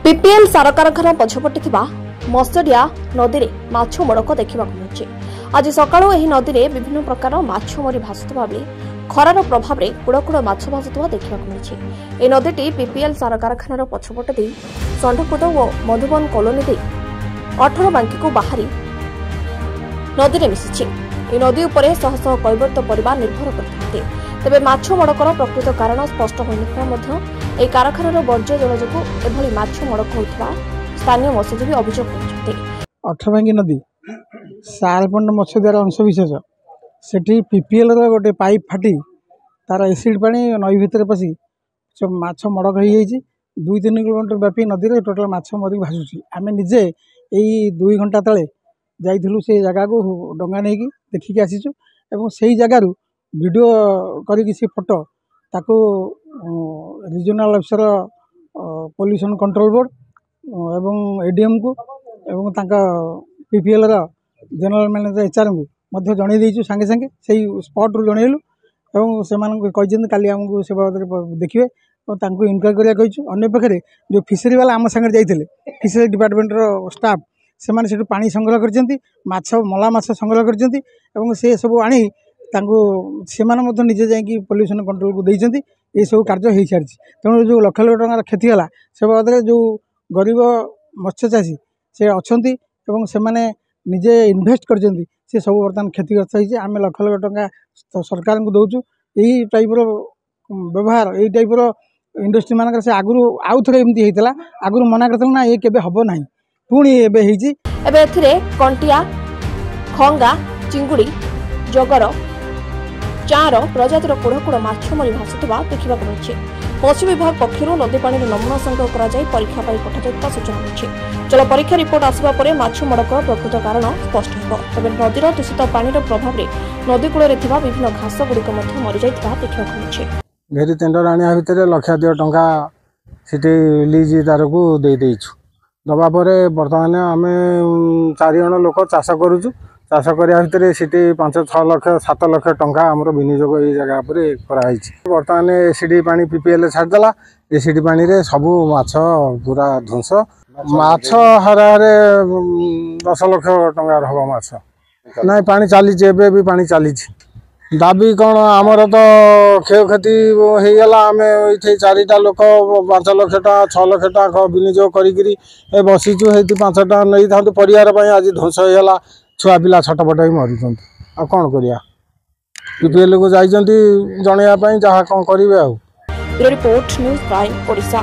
PPL सार कारखाना पछपटे मत्स्यडिया नदी में माछ मड़क देखा मिलूँ। आज सकाळु एही नदी में विभिन्न प्रकार माछ मरी भासुवा बेले खरार प्रभाव में कूड़कूड़ माछ भासुवा देखा मिली। यह नदी पीपीएल सार कारखानार पछपटे दे षंढकुद और मधुबन कॉलोनी दे 18 बांकी को बाहरी नदी में मिशिछि। यह नदी उपर शह शह कैवर्त परिवार निर्भर करते। तेबे माछ मड़कर प्रकृत कारण स्पष्ट होई कारखानार वर्ज्य जल जो एभली माछ मड़क होता स्थानीय मत्स्यजीवी अभियोग करते। 18 बांकी नदी सालपंड मत्स्यद्वार अंशविशेष सेठी पीपीएल गोटे पाइप फाटी तार एसिड पानी नई भितर पशि माछ मड़क हो 2-3 किलोमीटर व्यापी नदी में टोटाल माछ मरिक भासुची। आम निजे यही 2 घंटा तले जाइलु से जगह को डंगा नहीं देखिकी आसीचु एवं से जगार वीडियो करी से फोटो ताको regional officer pollution control board एवं एडीएम को एवं तांका पीपीएल जनरल मैनेजर एचआर को मध्य जन देचु सांगे सांगे से स्पॉट रू जनइलु एवं से काली आमको से बाबद देखिए और इनक्वारी करा अन्य पाखे जो फिशरी वाला आम सागर जाते फिशरी डिपार्टमेंट स्टाफ से मैंने पानी संग्रह कर मला माछ संग्रह कर से सब आनी से निजे जाकि पॉल्यूशन कंट्रोल को देते ये सब कार्य हो सारी। तेणु जो लक्ष लक्ष टकर क्षति है से बाबद जो गरीब मत्स्य चाषी से अच्छा से मैंने निजे इन्वेस्ट कर सब बर्तमान क्षतिग्रस्त होती। आम लक्ष लक्ष टका सरकार को दौचु यही टाइप्र व्यवहार यही टाइप्र इंडस्ट्री मानक से आगु आउ थे एमती होता आगु मना करते ना ये केबे हबो नहीं पुणी एबे कंटिया खंगा चिंगुड़ी जगर चार प्रजातिर कूड़कूड़ माछ मरी भासुवा देखा मिली। मत्स्य विभाग पक्षर नदी पानी नमूना संग्रह कर परीक्षा पठाई सूचना मिली। जल परीक्षा रिपोर्ट आसवा पर माछ मड़क प्रकृत कारण स्पष्ट हो। तेज नदीर दूषित पानी प्रभाव में नदी कूल विभिन्न घास गुड़िक मरी देखा मिली। घेरी टेंडर आने भितर 1,00,000 टंका सीटी लीज तार को देदेचु दबा पर बर्तमान आम 4 जण लोक चाष करुचु। चाष करिया भितर सीटी 5-6 लाख 7 लाख टंका आमर विनियोग ये जगह पर कराई। बर्तमान एसिड पानी पीपीएल छाड़देला एसिड पानी रे सबू माछ पूरा ध्वंस माछ हारे 10 लाख टंका हम माछ ना पानी चली भी पानी चली दाबी कौन आमर तो क्षयक्षति होगला आम ये 4टा लोक 5 लाख टका 6 लाख टका विनियोग कर बसीचु 5 टका नहीं था परिवार आज ध्वंस होगला छुआ पिला छटपट ही मरी आ कौन करिया पीपीएल को जाइए जनवाई जहाँ कौन करेंगे। Report news prime Odisha.